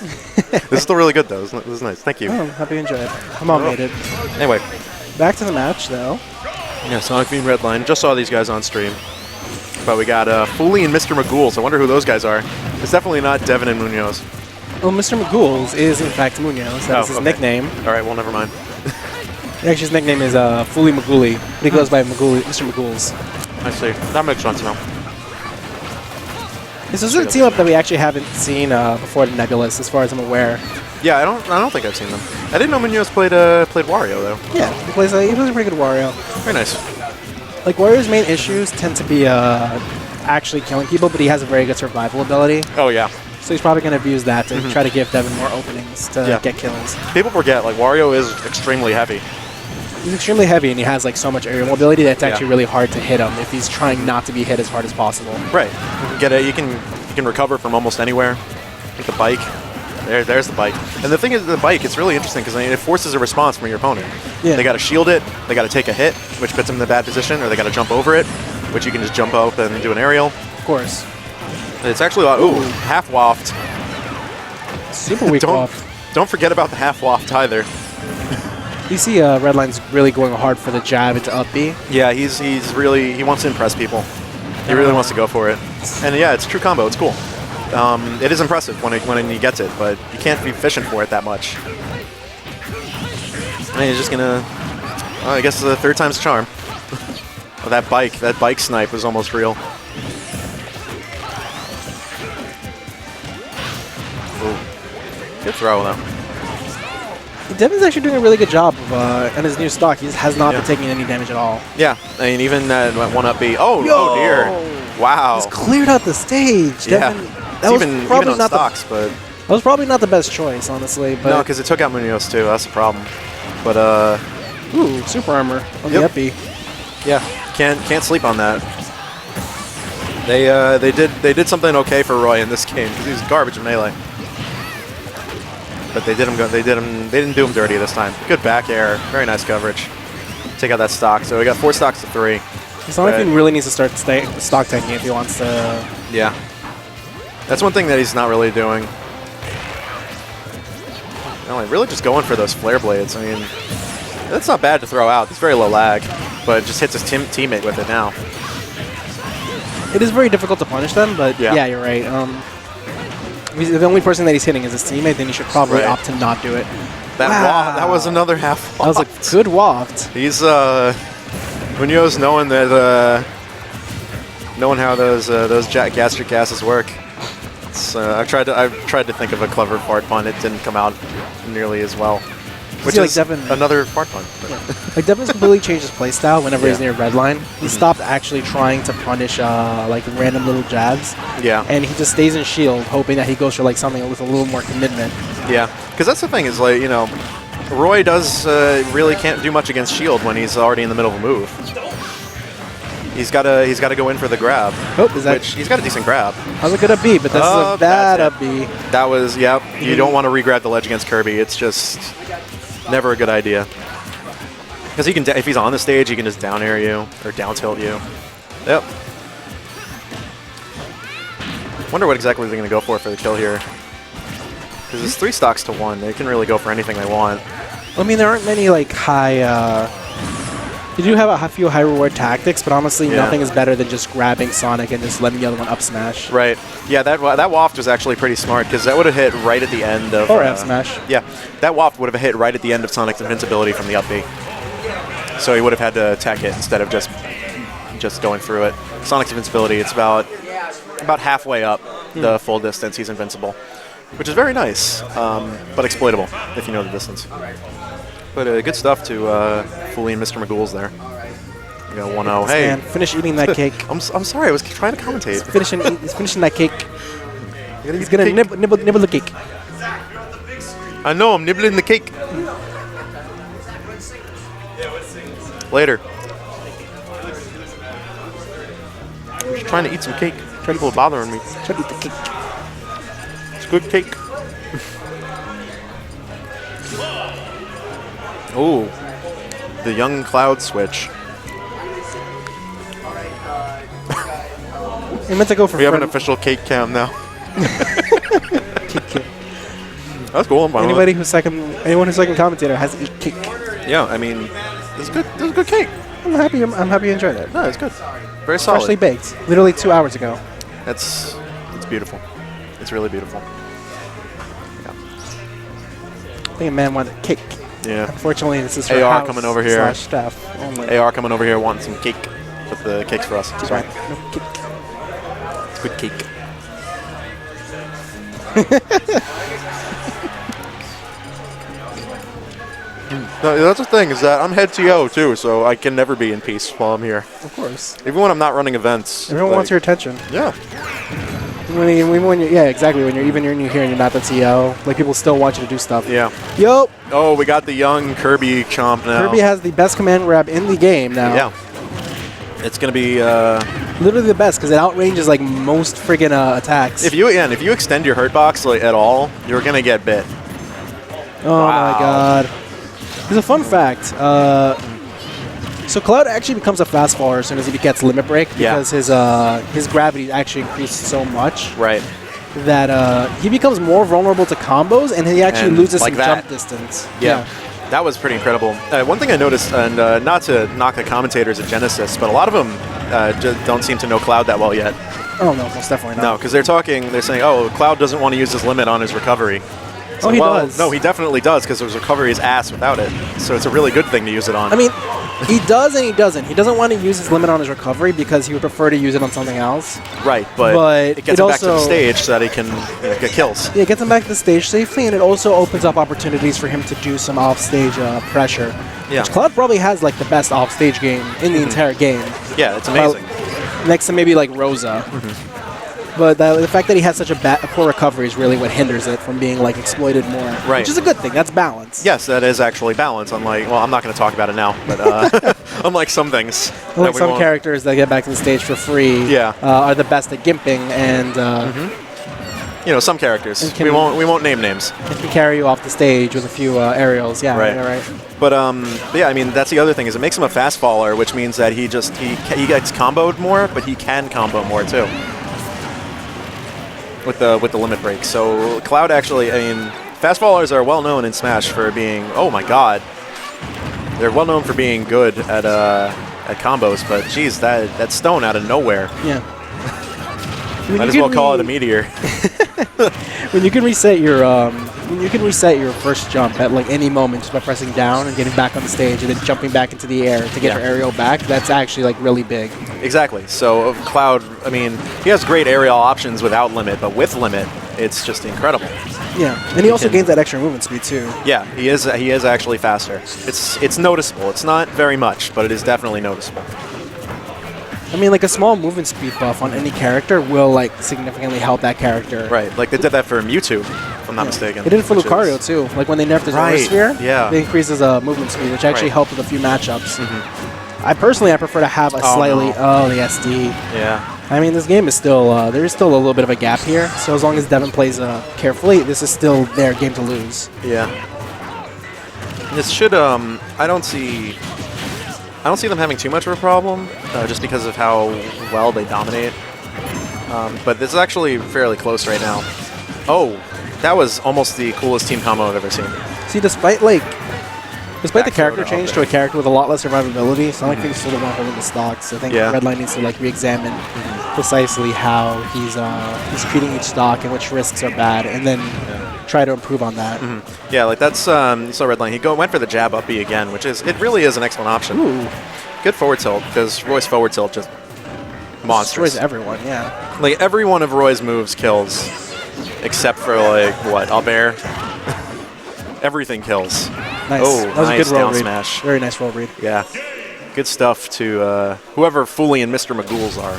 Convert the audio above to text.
This is still really good, though. This is nice. Thank you. Oh, happy you enjoyed it. I'm all made it. Anyway. Back to the match, though. Yeah, Sonicfiend Redline. Just saw these guys on stream. But we got Fooly and Mr.MaGools. I wonder who those guys are. It's definitely not Devin and Munoz. Well, Mr.MaGools is, in fact, Munoz. That's his nickname. All right, well, never mind. Actually, his nickname is Fooly Magooly. But he goes by Mr. MaGools. I see. That makes sense now. This is a team-up that we actually haven't seen before the Nebulous, as far as I'm aware. Yeah, I don't think I've seen them. I didn't know Munoz played Wario, though. Yeah, he plays a pretty good Wario. Very nice. Like, Wario's main issues tend to be actually killing people, but he has a very good survival ability. Oh, yeah. So he's probably going to abuse that to try to give Devin more openings to get kills. People forget, like, Wario is extremely heavy. He's extremely heavy, and he has like so much aerial mobility that it's actually really hard to hit him if he's trying not to be hit as hard as possible. Right. You can get it. You can recover from almost anywhere. Like the bike. There's the bike. And the thing is, the bike, it's really interesting because it forces a response from your opponent. Yeah. They got to shield it. They got to take a hit, which puts them in a bad position, or they got to jump over it, which you can just jump up and do an aerial. Of course. It's actually half waft. Super weak waft. Don't forget about the half waft either. You see Redline's really going hard for the jab into up B. Yeah, he wants to impress people. He really wants to go for it. And yeah, it's a true combo. It's cool. It is impressive when he gets it, but you can't be fishing for it that much. And he's just gonna, I guess the third time's a charm. Oh, that bike snipe was almost real. Ooh. Good throw though. Devin's actually doing a really good job on his new stock. He has not been taking any damage at all. Yeah, I mean, even that one up B. Oh dear. Wow. He's cleared out the stage. Yeah. Devin, that was even probably on not stocks, but that was probably not the best choice, honestly. But no, because it took out Munoz too. That's the problem. But ooh, super armor on the up B. Yeah, can't sleep on that. They did something okay for Roy in this game because he was garbage in melee. But they didn't do him dirty this time. Good back air, very nice coverage. Take out that stock. So we got 4 stocks to 3. Sonicfiend really needs to start stock taking if he wants to. Yeah, that's one thing that he's not really doing. No, like really just going for those flare blades. I mean, that's not bad to throw out. It's very low lag, but it just hits his teammate with it now. It is very difficult to punish them, but yeah you're right. If the only person that he's hitting is his teammate, then he should probably opt to not do it. That was another half waft. That was a good waft. He's Munoz knowing that knowing how those gastric gases work. I've tried to think of a clever fart pun. It didn't come out nearly as well. Which is like Devin, another fart pun. Yeah. Like Devin's completely changed his playstyle whenever he's near Redline. He stopped actually trying to punish like random little jabs. Yeah. And he just stays in shield, hoping that he goes for like something with a little more commitment. Yeah. Because that's the thing is like, you know, Roy does really can't do much against shield when he's already in the middle of a move. He's got to go in for the grab. Oh, is that? Which he's got a decent grab. That was a good up B, but this is a bad up B. That was You don't want to re-grab the ledge against Kirby. It's just never a good idea. Because he can, if he's on the stage, he can just down air you or down tilt you. Yep. Wonder what exactly they're going to go for the kill here. Because it's 3 stocks to 1. They can really go for anything they want. I mean, there aren't many like high. You do have a few high reward tactics, but honestly, nothing is better than just grabbing Sonic and just letting the other one up smash. Right. Yeah, that waft was actually pretty smart because that would have hit right at the end of. Or F smash. Yeah, that waft would have hit right at the end of Sonic's invincibility from the up B. So he would have had to attack it instead of just going through it. Sonic's invincibility, it's about halfway up the full distance. He's invincible, which is very nice, but exploitable if you know the distance. But good stuff to Fooly and Mr.MaGools there. We got 1-0. Hey, man, finish eating that cake. I'm sorry, I was trying to commentate. He's finishing that cake. He's gonna nibble the cake. I know, I'm nibbling the cake. Later. I'm just trying to eat some cake. People are bothering me. Try to eat the cake. It's good cake. Oh, the young Cloud switch. We meant to go for. We have an official cake cam now. Cake cam. That's cool. I'm fine with Anyone who's second commentator has a cake. Yeah, I mean, this is good. This is good cake. I'm happy you enjoyed it. No, it's good. Very solid. Freshly baked, literally 2 hours ago. It's beautiful. It's really beautiful. Yeah. I think a man wanted cake. Yeah. Unfortunately, this is for AR house coming over here. / staff only. AR coming over here wanting some cake. But the cake's for us. That's Sorry. right. No cake. It's good cake. No, that's the thing, is that I'm head TO too, so I can never be in peace while I'm here. Of course. Even when I'm not running events. Everyone wants your attention. Yeah. Yeah, exactly. When you're here and you're not the TO, like people still want you to do stuff. Yeah. Yo. Oh, we got the young Kirby chomp now. Kirby has the best command grab in the game now. Yeah. It's gonna be literally the best because it outranges like most friggin' attacks. if you extend your hurt box like, at all, you're gonna get bit. Oh my god. There's a fun fact. So Cloud actually becomes a fast faller as soon as he gets limit break because his gravity actually increased so much Right. that he becomes more vulnerable to combos and he actually And loses like some that. jump distance. Yeah. That was pretty incredible. One thing I noticed, and not to knock the commentators at Genesis, but a lot of them just don't seem to know Cloud that well yet. Oh no, most definitely not. No, because they're saying, oh, Cloud doesn't want to use his limit on his recovery. Oh, he does. No, he definitely does, because his recovery is ass without it. So it's a really good thing to use it on. I mean, he does and he doesn't. He doesn't want to use his limit on his recovery because he would prefer to use it on something else. Right, but it gets him back to the stage so that he can get kills. Yeah, it gets him back to the stage safely, and it also opens up opportunities for him to do some off-stage pressure. Yeah. Which Cloud probably has like the best off-stage game in the entire game. Yeah, it's amazing. Next to maybe like Rosa. But the fact that he has such a poor recovery is really what hinders it from being like exploited more. Right. Which is a good thing. That's balance. Yes, that is actually balance. Unlike, well, I'm not going to talk about it now, but unlike some things. Like some characters that get back to the stage for free are the best at gimping and some characters. We won't name names. It can carry you off the stage with a few aerials. Yeah, right. But yeah, I mean that's the other thing is it makes him a fast faller, which means that he gets comboed more, but he can combo more too. With the limit break. So Cloud actually, I mean, fast fallers are well known in Smash for being, oh my god, they're well known for being good at combos. But geez, that stone out of nowhere. Yeah. Might as well call it a meteor. When you can reset your first jump at like any moment just by pressing down and getting back on the stage and then jumping back into the air to get your aerial back, that's actually like really big. Exactly. So Cloud, I mean, he has great aerial options without limit, but with limit, it's just incredible. Yeah, and he also gains that extra movement speed too. Yeah, he is actually faster. It's noticeable. It's not very much, but it is definitely noticeable. I mean, like a small movement speed buff on any character will like significantly help that character. Right, like they did that for Mewtwo, if I'm not mistaken. They did it for Lucario too. Like when they nerfed his Aura Sphere, it increases movement speed, which actually helped with a few matchups. I prefer to have a slightly the SD. Yeah. I mean, this game is still there is still a little bit of a gap here. So as long as Devin plays carefully, this is still their game to lose. Yeah. This should I don't see them having too much of a problem, just because of how well they dominate. But this is actually fairly close right now. Oh, that was almost the coolest team combo I've ever seen. See, despite the character change to a character with a lot less survivability, Sonicfiend still the one holding the stocks. I think Redline needs to like re-examine precisely how he's treating each stock and which risks are bad, and then try to improve on that. Yeah, like that's you saw Redline. He went for the jab up B again, which it really is an excellent option. Ooh. Good forward tilt because Roy's forward tilt just monstrous. Destroys everyone. Yeah. Like every one of Roy's moves kills, except for like what up air. Everything kills. Nice. Oh, that was nice a good roll down read. smash. Very nice roll read. Yeah. Good stuff to whoever Fooly and Mr.MaGools are.